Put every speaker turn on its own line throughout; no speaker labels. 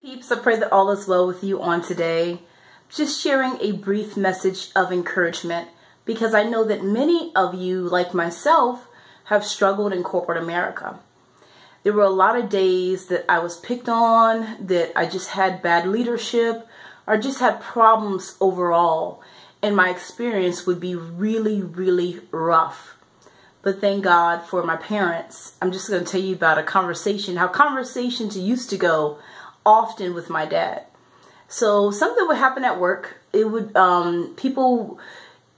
Peeps, I pray that all is well with you on today. Just sharing a brief message of encouragement because I know that many of you, like myself, have struggled in corporate America. There were a lot of days that I was picked on, that I just had bad leadership, or just had problems overall, and my experience would be really, really rough. But thank God for my parents. I'm just going to tell you about a conversation, how conversations used to go often with my dad. So something would happen at work. It would, it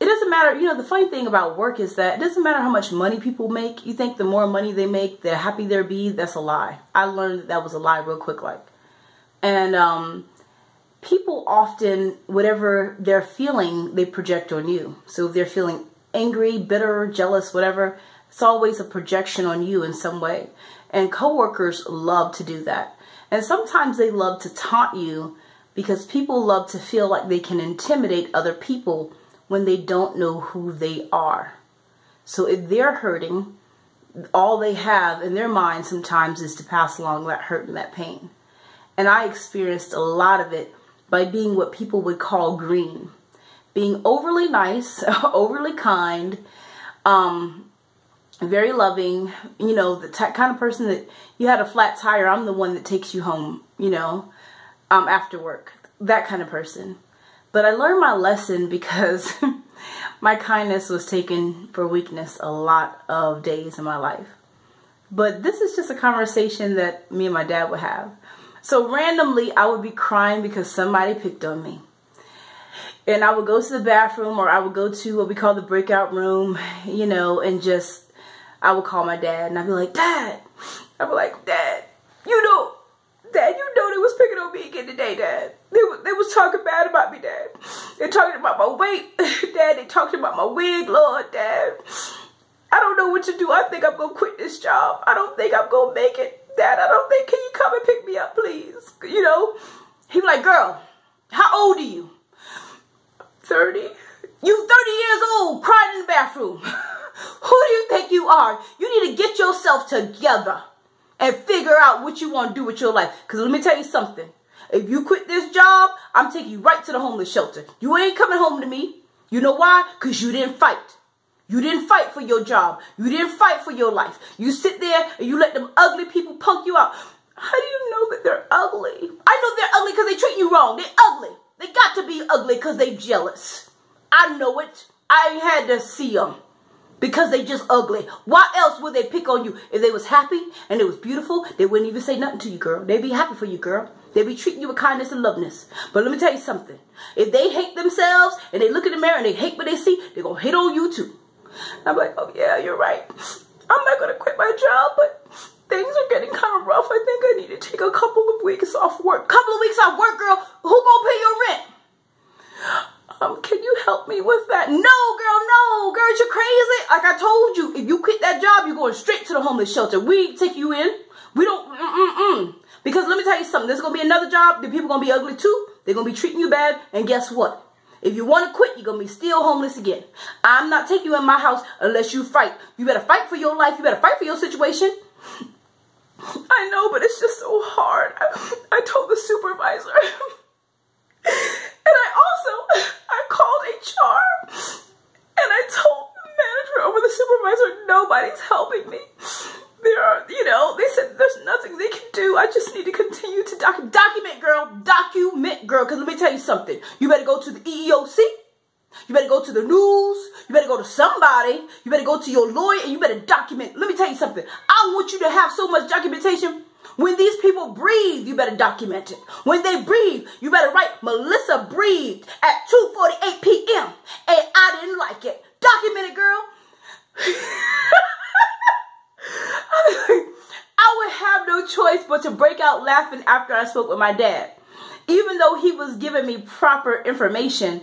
doesn't matter, the funny thing about work is that it doesn't matter how much money people make. You think the more money they make, the happier they'll be. That's a lie. I learned that was a lie real quick, And people often, whatever they're feeling, they project on you. So if they're feeling angry, bitter, jealous, whatever, it's always a projection on you in some way. And coworkers love to do that. And sometimes they love to taunt you because people love to feel like they can intimidate other people when they don't know who they are. So if they're hurting, all they have in their mind sometimes is to pass along that hurt and that pain. And I experienced a lot of it by being what people would call green. Being overly nice, overly kind, very loving, the kind of person that you had a flat tire, I'm the one that takes you home, after work, that kind of person. But I learned my lesson because my kindness was taken for weakness a lot of days in my life. But this is just a conversation that me and my dad would have. So randomly, I would be crying because somebody picked on me. And I would go to the bathroom, or I would go to what we call the breakout room, and just, I would call my dad and I'd be like, Dad. I'd be like, Dad, Dad, they was picking on me again today, Dad. They was talking bad about me, Dad. They're talking about my weight, Dad. They talking about my wig, Lord, Dad. I don't know what to do. I think I'm going to quit this job. I don't think I'm going to make it, Dad. Can you come and pick me up, please? He'd be like, girl, how old are you? 30. You 30 years old, crying in the bathroom. Who do you think you are? You need to get yourself together and figure out what you want to do with your life. Because let me tell you something. If you quit this job, I'm taking you right to the homeless shelter. You ain't coming home to me. You know why? Because you didn't fight. You didn't fight for your job. You didn't fight for your life. You sit there and you let them ugly people punk you out. How do you know that they're ugly? I know they're ugly because they treat you wrong. They're ugly. They got to be ugly because they jealous. I know it. I had to see them. Because they just ugly. Why else would they pick on you? If they was happy and it was beautiful, they wouldn't even say nothing to you, girl. They'd be happy for you, girl. They'd be treating you with kindness and loveness. But let me tell you something. If they hate themselves and they look in the mirror and they hate what they see, they're going to hate on you too. I'm like, oh yeah, you're right. I'm not going to quit my job, but things are getting kind of rough. I think I need to take a couple of weeks off work. Couple of weeks off work, girl. Who going to pay your rent? Can you help me with that? No, girl, no. Girl, you're crazy. Like I told you, if you quit that job, you're going straight to the homeless shelter. We take you in. We don't, Because let me tell you something. There's going to be another job. The people going to be ugly too. They're going to be treating you bad. And guess what? If you want to quit, you're going to be still homeless again. I'm not taking you in my house unless you fight. You better fight for your life. You better fight for your situation. I know, but it's just so hard. I told the supervisor. And I called HR and I told the manager over the supervisor, nobody's helping me. They said there's nothing they can do. I just need to continue to document, girl, because let me tell you something. You better go to the EEOC. You better go to the news. You better go to somebody. You better go to your lawyer and you better document. Let me tell you something. I want you to have so much documentation. When these people breathe, you better document it. When they breathe, you better write, Melissa breathed at 2:48 p.m. and I didn't like it. Document it, girl. I would have no choice but to break out laughing after I spoke with my dad. Even though he was giving me proper information,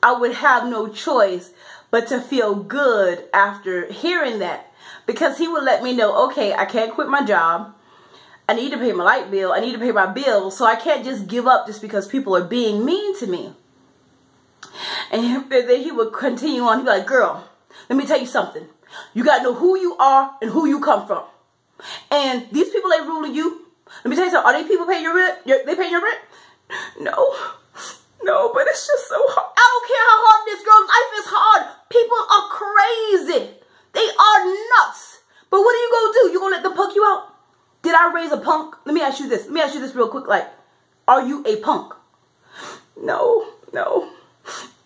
I would have no choice but to feel good after hearing that. Because he would let me know, okay, I can't quit my job. I need to pay my light bill. I need to pay my bills. So I can't just give up just because people are being mean to me. And then he would continue on. He'd be like, girl, let me tell you something. You got to know who you are and who you come from. And these people ain't ruling you. Let me tell you something. Are these people paying your rent? They paying your rent? No. No, but it's just so hard. I don't care how hard this girl. Life is hard. People are crazy. They are nuts. But what are you going to do? You going to let them punk you out? Did I raise a punk? Let me ask you this. Let me ask you this real quick. Like, are you a punk? No.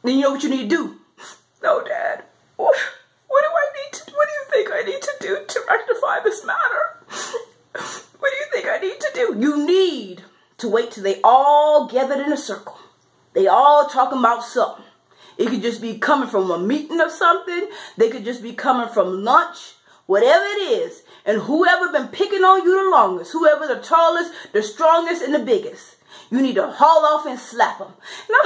Then you know what you need to do? No, Dad. What do I need to, what do you think I need to do to rectify this matter? What do you think I need to do? You need to wait till they all gathered in a circle. They all talking about something. It could just be coming from a meeting or something. They could just be coming from lunch. Whatever it is. And whoever been picking on you the longest, whoever the tallest, the strongest, and the biggest, you need to haul off and slap them. No.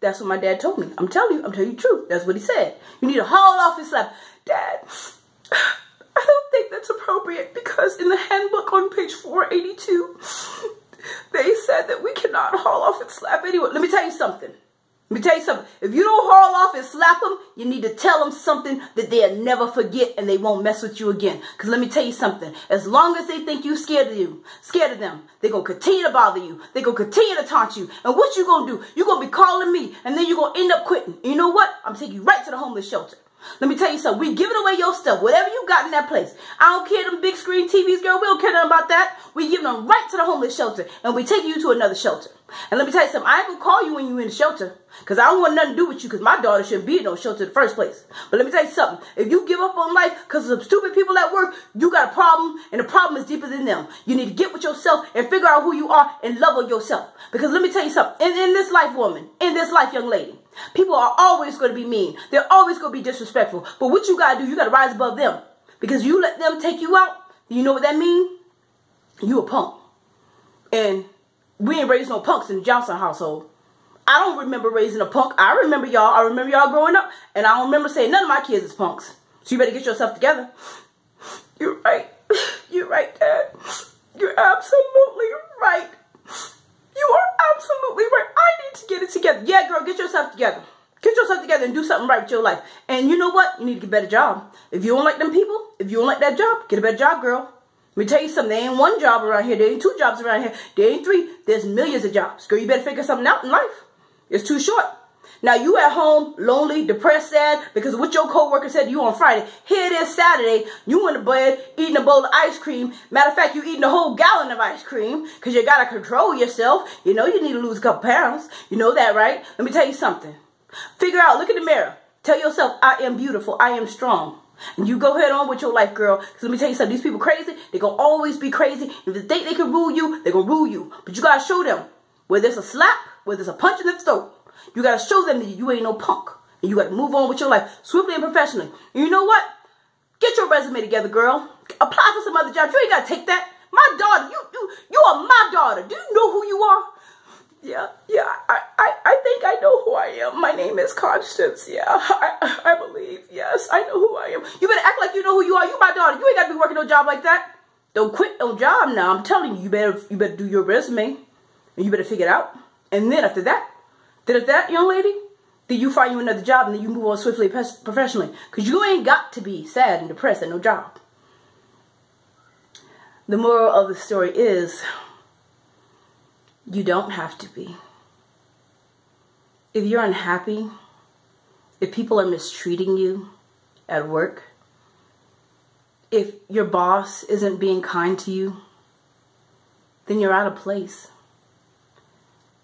That's what my dad told me. I'm telling you the truth. That's what he said. You need to haul off and slap. Dad, I don't think that's appropriate because in the handbook on page 482, they said that we cannot haul off and slap anyone. Let me tell you something. If you don't haul off and slap them, you need to tell them something that they'll never forget and they won't mess with you again. Because let me tell you something. As long as they think you're scared of them, they're going to continue to bother you. They're going to continue to taunt you. And what you going to do? You're going to be calling me and then you're going to end up quitting. And you know what? I'm taking you right to the homeless shelter. Let me tell you something. We giving away your stuff. Whatever you got in that place. I don't care them big screen TVs, girl. We don't care nothing about that. We giving them right to the homeless shelter. And we taking you to another shelter. And let me tell you something. I ain't going to call you when you're in the shelter. Because I don't want nothing to do with you. Because my daughter shouldn't be in no shelter in the first place. But let me tell you something. If you give up on life because of some stupid people at work, you got a problem. And the problem is deeper than them. You need to get with yourself and figure out who you are and love on yourself. Because let me tell you something. In this life, woman. In this life, young lady. People are always going to be mean. They're always going to be disrespectful. But what you got to do, you got to rise above them. Because you let them take you out. You know what that means? You a punk. And we ain't raised no punks in the Johnson household. I don't remember raising a punk. I remember y'all growing up. And I don't remember saying none of my kids is punks. So you better get yourself together. You're right. You're right, Dad. You're absolutely right. You are absolutely right. I need to get it together. Yeah, girl, get yourself together. Get yourself together and do something right with your life. And you know what? You need to get a better job. If you don't like them people, if you don't like that job, get a better job, girl. Let me tell you something. There ain't one job around here. There ain't two jobs around here. There ain't three. There's millions of jobs. Girl, you better figure something out in life. It's too short. Now, you at home, lonely, depressed, sad, because of what your coworker said to you on Friday. Here it is Saturday. You in the bed eating a bowl of ice cream. Matter of fact, you eating a whole gallon of ice cream because you got to control yourself. You know you need to lose a couple pounds. You know that, right? Let me tell you something. Figure out, look in the mirror. Tell yourself, I am beautiful. I am strong. And you go ahead on with your life, girl. Because let me tell you something. These people crazy. They're going to always be crazy. If they think they can rule you, they're going to rule you. But you got to show them. Whether it's a slap, whether it's a punch in the throat. You got to show them that you ain't no punk. And you got to move on with your life swiftly and professionally. And you know what? Get your resume together, girl. Apply for some other jobs. You ain't got to take that. My daughter, you are my daughter. Do you know who you are? Yeah, I think I know who I am. My name is Constance. Yeah, I believe. Yes, I know who I am. You better act like you know who you are. You my daughter. You ain't got to be working no job like that. Don't quit no job now. I'm telling you, you better do your resume. And you better figure it out. And then after that, young lady, then you find you another job and then you move on swiftly, professionally. Because you ain't got to be sad and depressed at no job. The moral of the story is, you don't have to be. If you're unhappy, if people are mistreating you at work, if your boss isn't being kind to you, then you're out of place.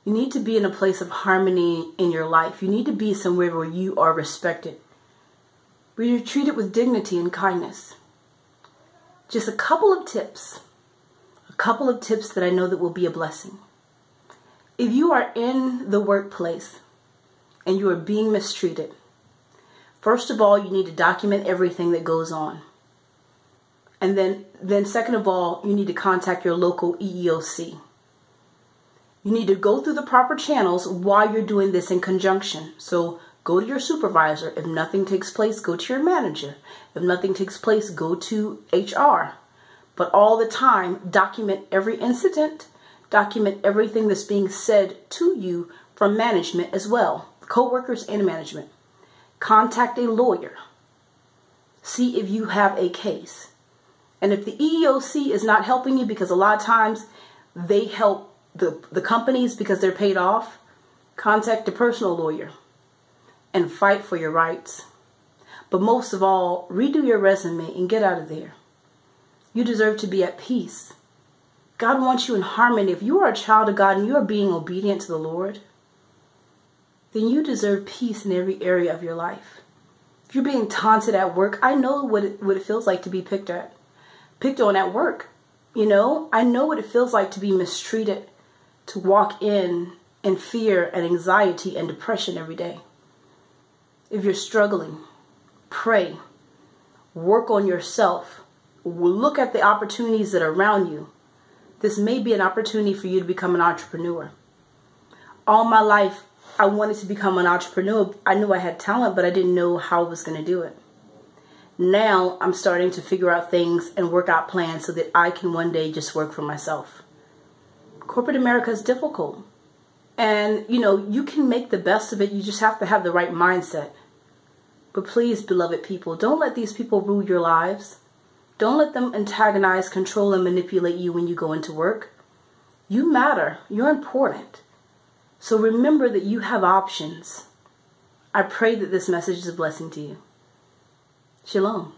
You need to be in a place of harmony in your life. You need to be somewhere where you are respected, where you're treated with dignity and kindness. Just a couple of tips that I know that will be a blessing. If you are in the workplace and you are being mistreated, first of all, you need to document everything that goes on. And then second of all, you need to contact your local EEOC. You need to go through the proper channels while you're doing this in conjunction. So go to your supervisor. If nothing takes place, go to your manager. If nothing takes place, go to HR. But all the time, document every incident. Document everything that's being said to you from management as well. Co-workers and management. Contact a lawyer. See if you have a case. And if the EEOC is not helping you, because a lot of times they help the companies because they're paid off, contact a personal lawyer and fight for your rights. But most of all, redo your resume and get out of there. You deserve to be at peace. God wants you in harmony. If you are a child of God and you are being obedient to the Lord, then you deserve peace in every area of your life. If you're being taunted at work, I know what it feels like to be picked on at work. You know, I know what it feels like to be mistreated, to walk in fear and anxiety and depression every day. If you're struggling, pray, work on yourself, look at the opportunities that are around you. This may be an opportunity for you to become an entrepreneur. All my life, I wanted to become an entrepreneur. I knew I had talent, but I didn't know how I was going to do it. Now I'm starting to figure out things and work out plans so that I can one day just work for myself. Corporate America is difficult. And, you know, you can make the best of it. You just have to have the right mindset. But please, beloved people, don't let these people rule your lives. Don't let them antagonize, control, and manipulate you when you go into work. You matter. You're important. So remember that you have options. I pray that this message is a blessing to you. Shalom.